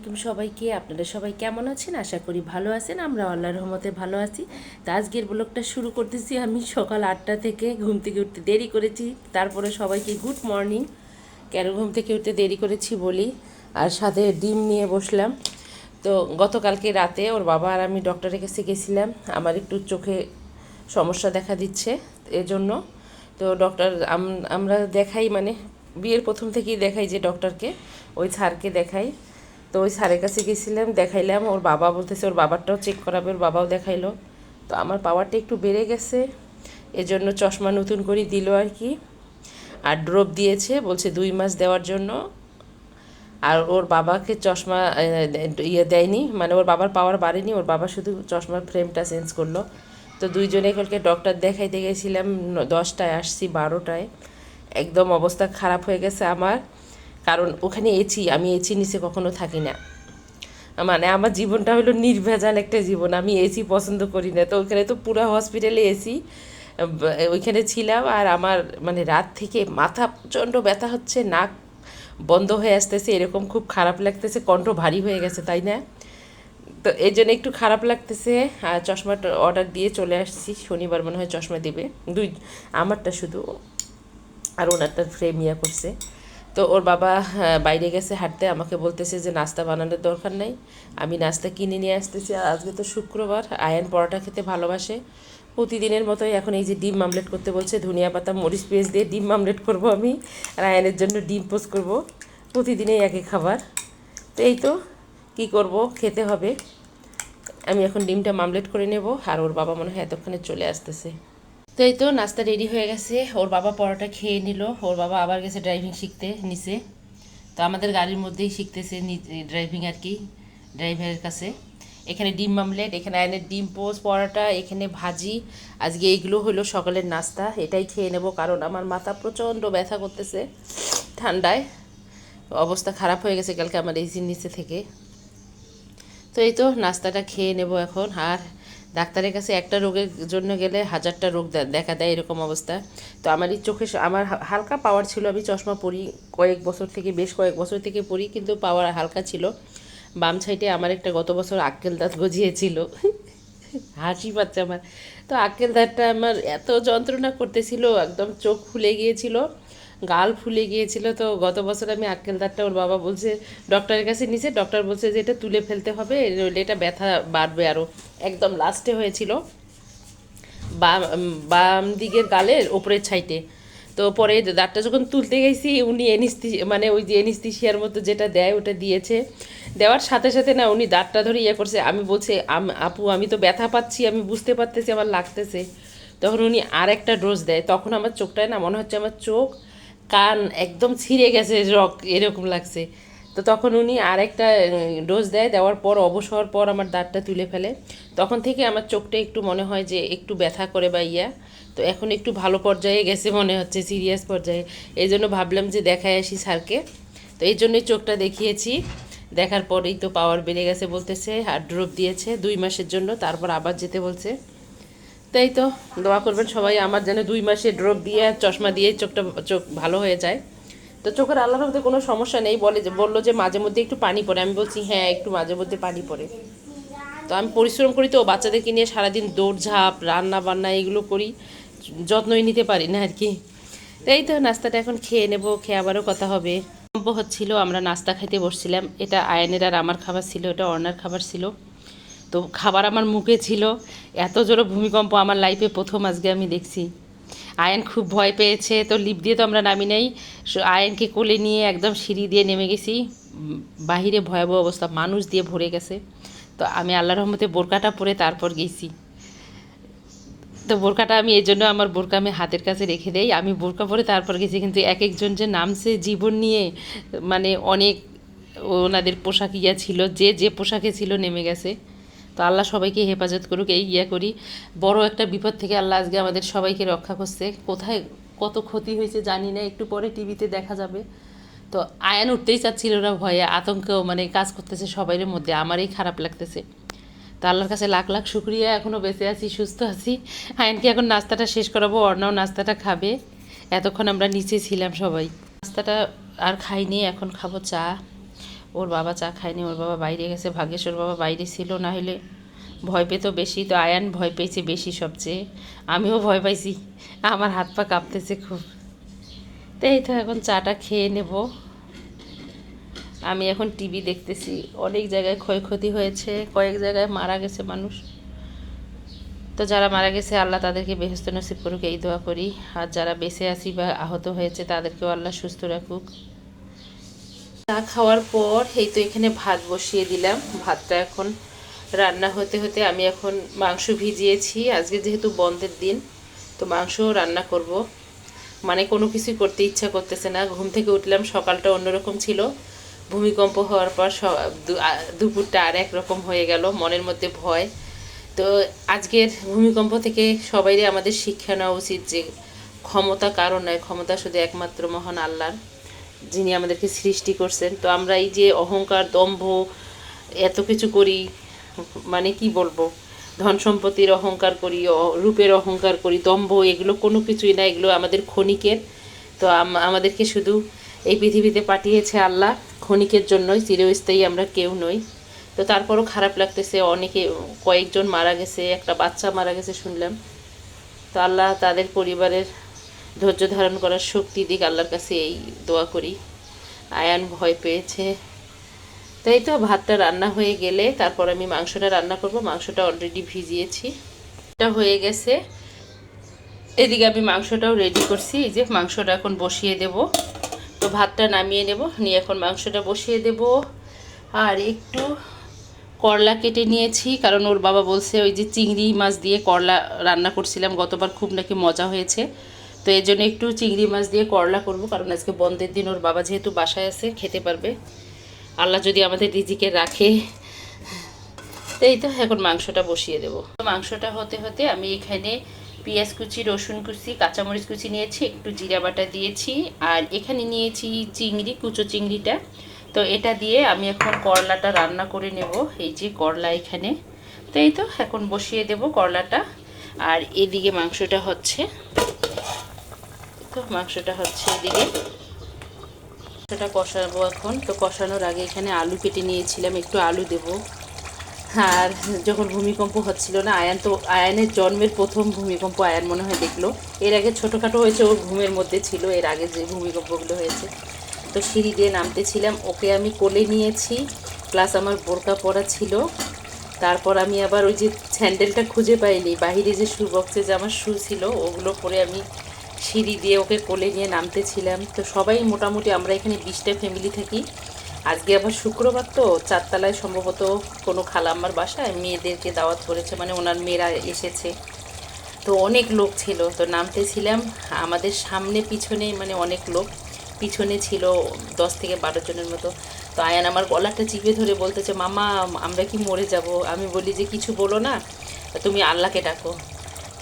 তুমি সবাইকে আপনারা সবাই কেমন আছেন? আশা করি ভালো আছেন। আমরা আল্লাহর রহমতে ভালো আছি। তা আজকের ব্লগটা শুরু করতেছি আমি সকাল 8টা থেকে। ঘুম থেকে উঠতে দেরি করেছি, তারপরে সবাইকে গুড মর্নিং। কেন ঘুম থেকে উঠতে দেরি করেছি বলি, আর সাথে ডিম নিয়ে বসলাম। তো গতকালকে রাতে ওর বাবা আর আমি ডক্টরের কাছে গেছিলাম। আমার একটু চোখে সমস্যা দেখা দিচ্ছে, এজন্য। তো ডক্টর আমরা দেখাই, মানে বিয়ের প্রথম থেকেই দেখাই যে ডক্টরকে, ওই স্যারকে দেখাই। তো ওই স্যারের কাছে গেছিলাম, দেখাইলাম। ওর বাবা বলতেছে ওর বাবারটাও চেক করাবে, ওর বাবাও দেখাইলো। তো আমার পাওয়ারটা একটু বেড়ে গেছে, এজন্য চশমা নতুন করে দিল আর কি। আর ড্রপ দিয়েছে, বলছে 2 মাস দেওয়ার জন্য। আর ওর বাবাকে চশমা দেয়নি, মানে ওর বাবার পাওয়ার বাড়েনি, ওর বাবা শুধু চশমার ফ্রেমটা চেঞ্জ করলো। তো দুইজনে কালকে ডক্টর দেখাইতে গেছিলাম। 10টায় আসছি, 12টায়। একদম অবস্থা খারাপ হয়ে গেছে আমার, কারণ ওখানে এসি, আমি এসি নিচে কখনো থাকি না। মানে আমার জীবনটা হলো নির্ভেজাল একটা জীবন, আমি এসি পছন্দ করি না। তো ওখানে তো পুরো হসপিটালে এসি, ওইখানে ছিলাম। আর আমার মানে রাত থেকে মাথা প্রচণ্ড ব্যথা হচ্ছে, নাক বন্ধ হয়ে আসতেছে, এরকম খুব খারাপ লাগতেছে, কণ্ঠ ভারী হয়ে গেছে, তাই না? তো এই জন্য একটু খারাপ লাগতেছে। আর চশমাটা অর্ডার দিয়ে চলে আসছি, শনিবার মনে হয় চশমা দেবে। আমারটা শুধু, আর ওনারটার ফ্রেম করছে। তো ওর বাবা বাইরে গেছে হাঁটতে, আমাকে বলতেছে যে নাস্তা বানানোর দরকার নাই, আমি নাস্তা কিনে নিয়ে আসতেছি। আর আজকে তো শুক্রবার, আয়ান পরোটা খেতে ভালোবাসে প্রতিদিনের মতোই। এখন এই যে ডিম মামলেট করতে বলছে, ধনিয়া পাতা মরিচ পেঁয়াজ দিয়ে ডিম মামলেট করব আমি, আর আয়ানের জন্য ডিম পোস্ট করব। প্রতিদিনই একই খাবার। তো এই তো কী করব, খেতে হবে। আমি এখন ডিমটা মামলেট করে নেব, আর ওর বাবা মনে হয় এতক্ষণে চলে আসতেছে। তো এই তো নাস্তা রেডি হয়ে গেছে, ওর বাবা পরোটা খেয়ে নিল। ওর বাবা আবার গেছে ড্রাইভিং শিখতে নিচে। তো আমাদের গাড়ির মধ্যেই শিখতেছে ড্রাইভিং আর কি, ড্রাইভারের কাছে। এখানে ডিম মামলেট, এখানে আয়নের ডিম পোস্ট, পরোটা, এখানে ভাজি। আজকে এইগুলো হলো সকালের নাস্তা, এটাই খেয়ে নেব, কারণ আমার মাথা প্রচণ্ড ব্যথা করতেছে ঠান্ডায়। অবস্থা খারাপ হয়ে গেছে কালকে আমার এসির নিচে থেকে। তো এই তো নাস্তাটা খেয়ে নেব এখন। আর ডাক্তারের কাছে একটা রোগের জন্য গেলে হাজারটা রোগ দেখা দেয়, এরকম অবস্থা। তো আমার এই চোখে আমার হালকা পাওয়ার ছিল, আমি চশমা পরি কয়েক বছর থেকে, বেশ কয়েক বছর থেকে পরি, কিন্তু পাওয়ার হালকা ছিল। বাম সাইডে আমার একটা গত বছর আক্কেল দাঁত গজিয়েছিল। হাসি পাচ্ছে আমার। তো আক্কেল দাঁতটা আমার এত যন্ত্রণা করতেছিল, একদম চোখ ফুলে গিয়েছিল, গাল ফুলে গিয়েছিল। তো গত বছর আমি আক্কেল দাঁতটা, ওর বাবা বলছে ডক্টরের কাছে নিচে, ডক্টর বলছে যে এটা তুলে ফেলতে হবে, নইলে এটা ব্যথা বাড়বে আরও। একদম লাস্টে হয়েছিল বাম বাম দিকের গালের ওপরের সাইডে। তো পরে দাঁতটা যখন তুলতে গেছি, উনি মানে ওই যে এনিস্থিশিয়ার মতো যেটা দেয় ওটা দিয়েছে। দেওয়ার সাথে সাথে না উনি দাঁতটা ধরে করছে। আমি বলছি আপু আমি তো ব্যথা পাচ্ছি, আমি বুঝতে পারতেছি আমার লাগতেছে। তখন উনি আর একটা ডোজ দেয়, তখন আমার চোখটায় না মনে হচ্ছে আমার চোখ কান একদম ছিঁড়ে গেছে, এরকম লাগছে। তো তখন উনি আরেকটা ডোজ দেয়, দেওয়ার পর অবশ হওয়ার পর আমার দাঁতটা তুলে ফেলে। তখন থেকে আমার চোখটা একটু মনে হয় যে একটু ব্যথা করে বা তো এখন একটু ভালো পর্যায়ে গেছে মনে হচ্ছে, সিরিয়াস পর্যায়ে। এই জন্য ভাবলাম যে দেখায় আসি স্যারকে। তো এই জন্যই চোখটা দেখিয়েছি। দেখার পরেই তো পাওয়ার বেড়ে গেছে বলতেছে, আর ড্রপ দিয়েছে 2 মাসের জন্য, তারপর আবার যেতে বলছে। তাই তো দোয়া করবেন সবাই আমার, যেন 2 মাসে ড্রপ দিয়ে চশমা দিয়ে চোখ ভালো হয়ে যায়। তো চোখের আল্লাহর মধ্যে কোনো সমস্যা নেই, বললো যে মাঝে মধ্যে একটু পানি পড়ে। আমি বলছি হ্যাঁ একটু মাঝে মধ্যে পানি পড়ে। তো আমি পরিশ্রম করি, তো বাচ্চাদেরকে নিয়ে সারাদিন দৌড়ঝাঁপ রান্না বান্না এগুলো করি, যত্নই নিতে পারি না আর কি। তো এই তো নাস্তাটা এখন খেয়ে নেব, খেয়ে আবারও কথা হবে। ভূমিকম্প হচ্ছিল, আমরা নাস্তা খাইতে বসছিলাম। এটা আয়নের আর আমার খাবার ছিল, এটা অর্ণার খাবার ছিল। তো খাবার আমার মুখে ছিল, এত জোরে ভূমিকম্প আমার লাইফে প্রথম আজকে আমি দেখছি। আয়ন খুব ভয় পেয়েছে, তো লিফট দিয়ে তো আমরা নামি নাই। আয়নকে কোলে নিয়ে একদম সিঁড়ি দিয়ে নেমে গেছি। বাহিরে ভয়াবহ অবস্থা, মানুষ দিয়ে ভরে গেছে। তো আমি আল্লাহর রহমতে বোরকাটা পরে তারপর গেছি। তো বোরকাটা আমি এই জন্য আমার বোরকা আমি হাতের কাছে রেখে দেই, আমি বোরকা পরে তারপর গেছি। কিন্তু এক একজন যে নামছে জীবন নিয়ে, মানে অনেক ওনাদের পোশাক ছিল, যে যে পোশাকে ছিল নেমে গেছে। তো আল্লাহ সবাইকে হেফাজত করুক, এই করি। বড় একটা বিপদ থেকে আল্লাহ আজকে আমাদের সবাইকে রক্ষা করছে। কোথায় কত ক্ষতি হয়েছে জানি না, একটু পরে টিভিতে দেখা যাবে। তো আয়ান উঠতেই চাচ্ছিল না, ভয়ে আতঙ্ক মানে কাজ করতেছে সবাইয়ের মধ্যে, আমারই খারাপ লাগতেছে। তো আল্লাহর কাছে লাখ লাখ শুক্রিয়া, এখনও বেঁচে আছি, সুস্থ আছি। আয়নকে এখন নাস্তাটা শেষ করাবো, অর্ণাও নাস্তাটা খাবে। এতক্ষণ আমরা নিচে ছিলাম সবাই, নাস্তাটা আর খাইনি, এখন খাবো চা। ওর বাবা চা খায়নি, ওর বাবা বাইরে গেছে, ভাগ্যেশ ওর বাবা বাইরে ছিল, না হলে ভয় পেতো বেশি। তো আয়ান ভয় পেয়েছে বেশি সবচেয়ে, আমিও ভয় পাইছি, আমার হাত পা কাঁপতেছে খুব। তো এই তো এখন চাটা খেয়ে নেব। আমি এখন টিভি দেখতেছি, অনেক জায়গায় ক্ষয়ক্ষতি হয়েছে, কয়েক জায়গায় মারা গেছে মানুষ। তো যারা মারা গেছে আল্লাহ তাদেরকে বেহেশত নসিব করুক, এই দোয়া করি। আর যারা বেঁচে আছি বা আহত হয়েছে তাদেরকেও আল্লাহ সুস্থ রাখুক। চা খাওয়ার পর এই তো এখানে ভাত বসিয়ে দিলাম। ভাতটা এখন রান্না হতে হতে আমি এখন মাংস ভিজিয়েছি, আজকে যেহেতু বন্ধের দিন তো মাংস রান্না করব। মানে কোনো কিছুই করতে ইচ্ছা করতেছে না। ঘুম থেকে উঠলাম, সকালটা অন্যরকম ছিল, ভূমিকম্প হওয়ার পর দুপুরটা আর এক রকম হয়ে গেল, মনের মধ্যে ভয়। তো আজকের ভূমিকম্প থেকে সবাইরই আমাদের শিক্ষা নেওয়া উচিত যে ক্ষমতা কারো নয়, ক্ষমতা শুধু একমাত্র মহান আল্লাহর, যিনি আমাদেরকে সৃষ্টি করছেন। তো আমরা এই যে অহংকার, দম্ভ, এত কিছু করি, মানে কি বলবো, ধন সম্পত্তির অহংকার করি, রূপের অহংকার করি, দম্ভ, এগুলো কোনো কিছুই না, এগুলো আমাদের ক্ষণিকের। তো আমাদেরকে শুধু এই পৃথিবীতে পাঠিয়েছে আল্লাহ ক্ষণিকের জন্যই, চিরস্থায়ী আমরা কেউ নই। তো তারপরও খারাপ লাগতেছে, অনেকে, কয়েকজন মারা গেছে, একটা বাচ্চা মারা গেছে শুনলাম। তো আল্লাহ তাদের পরিবারের ধৈর্য ধারণ করার শক্তি দিক, আল্লাহর কাছে এই দোয়া করি। আয়ান ভয় পেয়েছে। তাই তো ভাতটা রান্না হয়ে গেলে তারপর আমি মাংসটা রান্না করব। মাংসটা অলরেডি ভিজিয়েছি, এটা হয়ে গেছে। এদিকে আমি মাংসটাও রেডি করছি, এই যে মাংসটা এখন বসিয়ে দেব। তো ভাতটা নামিয়ে নেব, নিয়ে এখন মাংসটা বসিয়ে দেব। আর একটু করলা কেটে নিয়েছি, কারণ ওর বাবা বলছে ওই যে চিংড়ি মাছ দিয়ে করলা রান্না করছিলাম গতবার, খুব নাকি মজা হয়েছে। তো এই জন্য একটু চিংড়ি মাছ দিয়ে করলা করব, কারণ আজকে বন্ধের দিন, ওর বাবা যেহেতু বাসায় আছে খেতে পারবে, আল্লাহ যদি আমাদের রিজিকে রাখে। এই তো এখন মাংসটা বসিয়ে দেব। মাংসটা হতে হতে আমি এখানে পেঁয়াজ কুচি, রসুন কুচি, কাঁচামরিচ কুচি নিয়েছি, একটু জিরা বাটা দিয়েছি, আর এখানে নিয়েছি চিংড়ি, কুচো চিংড়িটা। তো এটা দিয়ে আমি এখন করলাটা রান্না করে নেব। এই যে করলা এখানে, তো এই তো এখন বসিয়ে দেব করলাটা। আর এদিকে মাংসটা হচ্ছে, তো মাংসটা হচ্ছে এদিকে, মাংসটা কষাবো এখন। তো কষানোর আগে এখানে আলু কেটে নিয়েছিলাম, একটু আলু দেব। আর যখন ভূমিকম্প হচ্ছিল না, আয়ানের জন্মের প্রথম ভূমিকম্প আয়ান মনে হয় দেখলো। এর আগে ছোটোখাটো হয়েছে, ওর ঘুমের মধ্যে ছিল এর আগে যে ভূমিকম্পগুলো হয়েছে। তো সিঁড়ি দিয়ে নামতেছিলাম, ওকে আমি কোলে নিয়েছি, প্লাস আমার বোরকা পরা ছিল। তারপর আমি আবার ওই যে স্যান্ডেলটা খুঁজে পাইনি, বাহিরে যে শু বক্সে যে আমার শু ছিল ওগুলো পরে আমি সিঁড়ি দিয়ে ওকে কোলে নিয়ে নামতেছিলাম। তো সবাই মোটামুটি, আমরা এখানে 20টা ফ্যামিলি থাকি। আজকে আবার শুক্রবার, তো 4তলায় সম্ভবত কোনো খালাম্মার বাসায় মেয়েদেরকে দাওয়াত করেছে, মানে ওনার মেয়েরা এসেছে। তো অনেক লোক ছিল, তো নামতেছিলাম, আমাদের সামনে পিছনে মানে অনেক লোক, পিছনে ছিল 10 থেকে 12 জনের মতো। তো আয়ান আমার গলাটা চিপে ধরে বলতেছে, মামা আমরা কি মরে যাব? আমি বলি যে কিছু বলো না, তুমি আল্লাহকে ডাকো।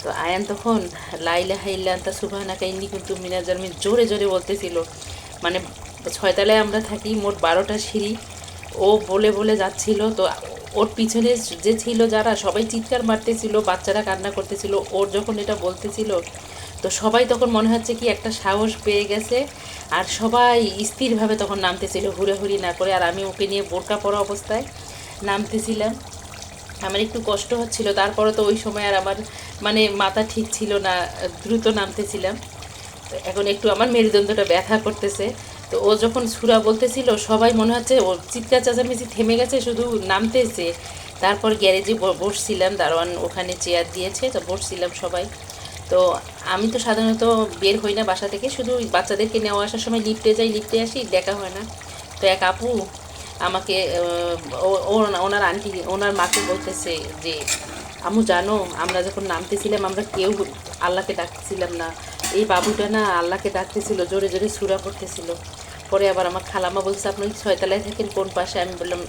তো আয়ান তখন লা ইলাহা ইল্লা আনতা সুবহানাকা ইন্নী কুনতু মিনাজ জালিমিন জোরে জোরে বলতেছিল। মানে 6তলায় আমরা থাকি, মোট 12টা সিঁড়ি, ও বলে বলে যাচ্ছিল। তো ওর পিছনে যে ছিল যারা, সবাই চিৎকার মারতেছিল, বাচ্চারা কান্না করতেছিল ওর যখন এটা বলতেছিল। তো সবাই তখন মনে হচ্ছে কি একটা সাহস পেয়ে গেছে, আর সবাই স্থিরভাবে তখন নামতেছিল, হুড়াহুড়ি না করে। আর আমি ওকে নিয়ে বোরকা পরা অবস্থায় নামতেছিলাম, আমার একটু কষ্ট হচ্ছিল। তারপরে তো ওই সময় আর আমার মানে মাথা ঠিক ছিল না, দ্রুত নামতেছিলাম। তো এখন একটু আমার মেরুদণ্ডটা ব্যথা করতেছে। তো ও যখন সুরা বলতেছিল সবাই মনে হচ্ছে ওর চিৎকার চেঁচামেচি থেমে গেছে, শুধু নামতেছে। তারপর গ্যারেজে বসছিলাম, দারোয়ান ওখানে চেয়ার দিয়েছে, তো বসছিলাম সবাই। তো আমি তো সাধারণত বের হই না বাসা থেকে, শুধু বাচ্চাদেরকে নেওয়া আসার সময় লিফটে যাই, লিফটে আসি, দেখা হয় না। তো এক আপু আমাকে ওনার আন্টি, ওনার মাকে বলতেছে যে, আমু জানো আমরা যখন নামতেছিলাম আমরা কেউ আল্লাহকে ডাকতেছিলাম না, এই বাবুটা না আল্লাহকে ডাকতেছিল, জোরে জোরে সূরা পড়তেছিল। পরে আবার আমার খালাম্মা বলছে, আপনি 6তলায় থাকেন কোন পাশে? আমি বললাম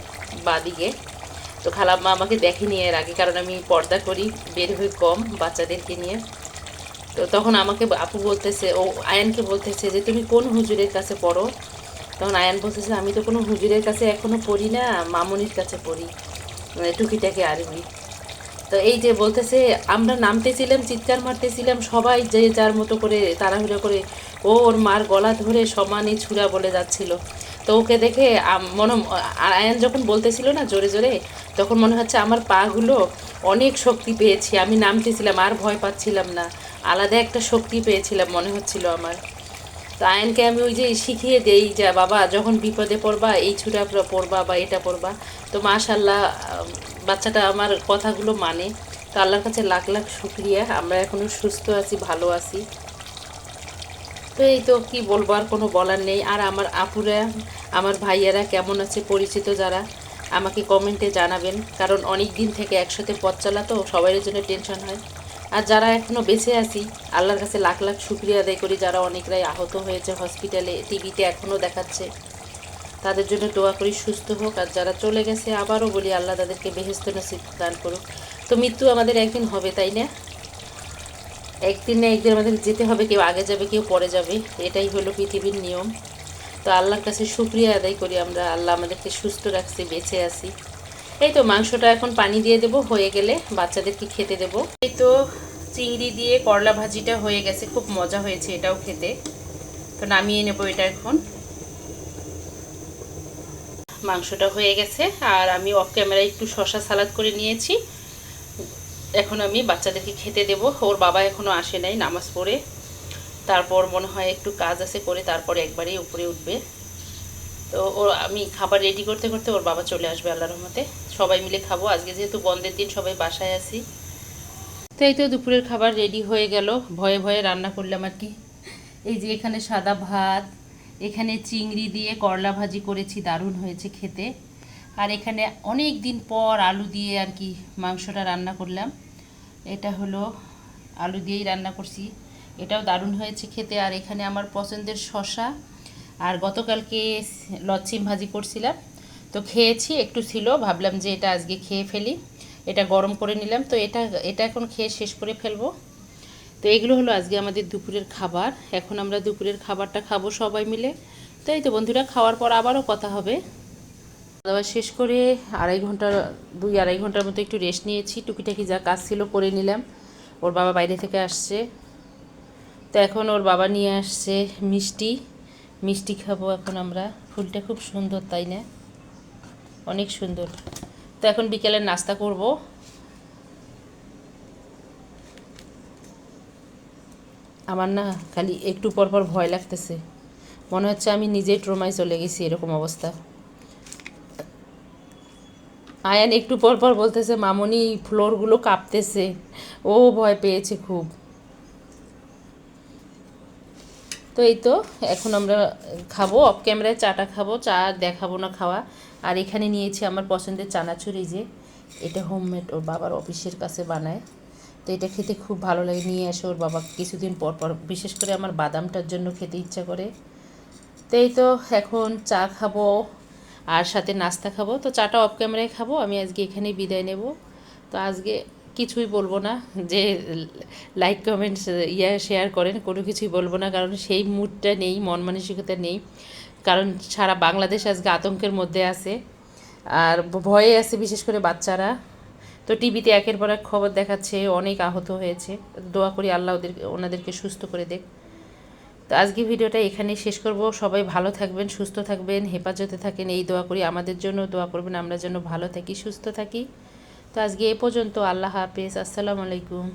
বাদিকে। তো খালাম্মা আমাকে দেখেনি এর আগে, কারণ আমি পর্দা করি, বের হই কম বাচ্চাদেরকে নিয়ে। তো তখন আমাকে আপু বলতেছে, ও আয়ানকে বলতেছে যে তুমি কোন হুজুরের কাছে পড়ো? তখন আয়ান বলতেছে, আমি তো কোনো হুজুরের কাছে এখনও পড়ি না, মামুনির কাছে পড়ি, মানে টুকিটাকি আরবি। তো এই যে বলতেছে, আমরা নামতেছিলাম, চিৎকার মারতেছিলাম, সবাই যে যার মতো করে তাড়াহুড়ো করে, ও ওর মার গলা ধরে সমানে ছুরা বলে যাচ্ছিল। তো ওকে দেখে আয়ান যখন বলতেছিল না জোরে জোরে, তখন মনে হচ্ছে আমার পাগুলো অনেক শক্তি পেয়েছি, আমি নামতেছিলাম আর ভয় পাচ্ছিলাম না, আলাদা একটা শক্তি পেয়েছিলাম মনে হচ্ছিল আমার। তো আয়নকে আমি ওই যে শিখিয়ে দেই যে বাবা যখন বিপদে পড়বা এই ছুটা পড়বা বা এটা পড়বা। তো মাশাল্লাহ বাচ্চাটা আমার কথাগুলো মানে। তো আল্লাহর কাছে লাখ লাখ শুক্রিয়া, আমরা এখনও সুস্থ আছি, ভালো আছি। তো এই তো কী বলবো, আর কোনো বলার নেই। আর আমার আপুরা, আমার ভাইয়ারা কেমন আছে, পরিচিত যারা, আমাকে কমেন্টে জানাবেন, কারণ অনেক দিন থেকে একসাথে পথ চলা তো সবাই জন্য টেনশন হয়। আর যারা এখনও বেঁচে আছি আল্লাহর কাছে লাখ লাখ শুক্রিয়া আদায় করি, যারা অনেকরাই আহত হয়েছে হসপিটালে, টিভিতে এখনও দেখাচ্ছে, তাদের জন্য দোয়া করি সুস্থ হোক। আর যারা চলে গেছে আবারও বলি আল্লাহ তাদেরকে বেহেশত নসিব দান করুক। তো মৃত্যু আমাদের একদিন হবে, তাই না? একদিন না একদিন আমাদের যেতে হবে, কেউ আগে যাবে কেউ পরে যাবে, এটাই হলো পৃথিবীর নিয়ম। তো আল্লাহর কাছে শুক্রিয়া আদায় করি আমরা, আল্লাহ আমাদেরকে সুস্থ রাখছে, বেঁচে আছি। এই তো মাংসটা এখন পানি দিয়ে দেবো, হয়ে গেলে বাচ্চাদেরকে খেতে দেবো। এই তো চিংড়ি দিয়ে করলা ভাজিটা হয়ে গেছে, খুব মজা হয়েছে এটাও খেতে। তো নামিয়ে নেবো এটা এখন। মাংসটা হয়ে গেছে, আর আমি অফ ক্যামেরায় একটু শসা সালাদ করে নিয়েছি। এখন আমি বাচ্চাদেরকে খেতে দেব। ওর বাবা এখনও আসে নাই, নামাজ পড়ে তারপর মনে হয় একটু কাজ আছে করে তারপরে একবারেই উপরে উঠবে। তো আমি খাবার রেডি করতে করতে ওর বাবা চলে আসবে আল্লাহর রহমতে, সবাই মিলে খাবো। আজকে যেহেতু বন্ধের দিন সবাই বাসায় আছি। তো এই তো দুপুরের খাবার রেডি হয়ে গেল, ভয়ে ভয়ে রান্না করলাম আর কি। এই যে এখানে সাদা ভাত, এখানে চিংড়ি দিয়ে করলা ভাজি করেছি, দারুণ হয়েছে খেতে। আর এখানে অনেক দিন পর আলু দিয়ে আর কি মাংসটা রান্না করলাম। এটা হলো আলু দিয়েই রান্না করছি, এটাও দারুণ হয়েছে খেতে। আর এখানে আমার পছন্দের শসা, আর গতকালকে লচ্ছিম ভাজি করছিলাম, তো খেয়েছি, একটু ছিল, ভাবলাম যে এটা আজকে খেয়ে ফেলি, এটা গরম করে নিলাম। তো এটা এটা এখন খেয়ে শেষ করে ফেলবো। তো এগুলো হলো আজকে আমাদের দুপুরের খাবার। এখন আমরা দুপুরের খাবারটা খাবো সবাই মিলে। তো এই তো বন্ধুরা, খাওয়ার পর আবারও কথা হবে। খাওয়া শেষ করে দুই আড়াই ঘন্টার মতো একটু রেস্ট নিয়েছি, টুকিটাকি যা কাজ ছিল করে নিলাম। ওর বাবা বাইরে থেকে আসছে, তো এখন ওর বাবা নিয়ে আসছে মিষ্টি, মিষ্টি খাবো এখন আমরা। ফুলটা খুব সুন্দর, তাই না? অনেক সুন্দর। তো এখন বিকেলের নাস্তা করব। আমার না খালি একটু পর পর ভয় লাগতেছে, মনে হচ্ছে আমি নিজেই ট্রমায় চলে গেছি, এরকম অবস্থা। আয়ান একটু পর পর বলতেছে মামনি ফ্লোরগুলো কাঁপতেছে, ও ভয় পেয়েছে খুব। তো এই তো এখন আমরা খাবো, অফ ক্যামেরায় চাটা খাবো, চা দেখাবো না খাওয়া। আর এখানে নিয়েছি আমার পছন্দের চানাচুর, এই যে এটা হোমমেড, ওর বাবার অফিসের কাছে বানায়। তো এটা খেতে খুব ভালো লাগে, নিয়ে আসে ওর বাবা কিছুদিন পর পর, বিশেষ করে আমার বাদামটার জন্য খেতে ইচ্ছা করে। তো এই তো এখন চা খাবো আর সাথে নাস্তা খাবো। তো চাটা অফ ক্যামেরায় খাবো, আমি আজকে এখানেই বিদায় নেব। তো আজকে কিছুই বলবো না, যে লাইক কমেন্টস শেয়ার করেন, কোনো কিছুই বলবো না, কারণ সেই মুডটা নেই, মন মানসিকতা নেই। কারণ সারা বাংলাদেশ আজকে আতঙ্কের মধ্যে আছে, আর ভয়ে আছে, বিশেষ করে বাচ্চারা। তো টিভিতে একের পর এক খবর দেখাচ্ছে, অনেক আহত হয়েছে। দোয়া করি আল্লাহ ওনাদেরকে সুস্থ করে দেখ। তো আজকে ভিডিওটা এখানেই শেষ করব। সবাই ভালো থাকবেন, সুস্থ থাকবেন, হেফাজতে থাকেন, এই দোয়া করি। আমাদের জন্য দোয়া করবেন, আমরা যেন ভালো থাকি, সুস্থ থাকি। তো আজকে এ পর্যন্ত। আল্লাহ হাফেজ, আসসালামু আলাইকুম।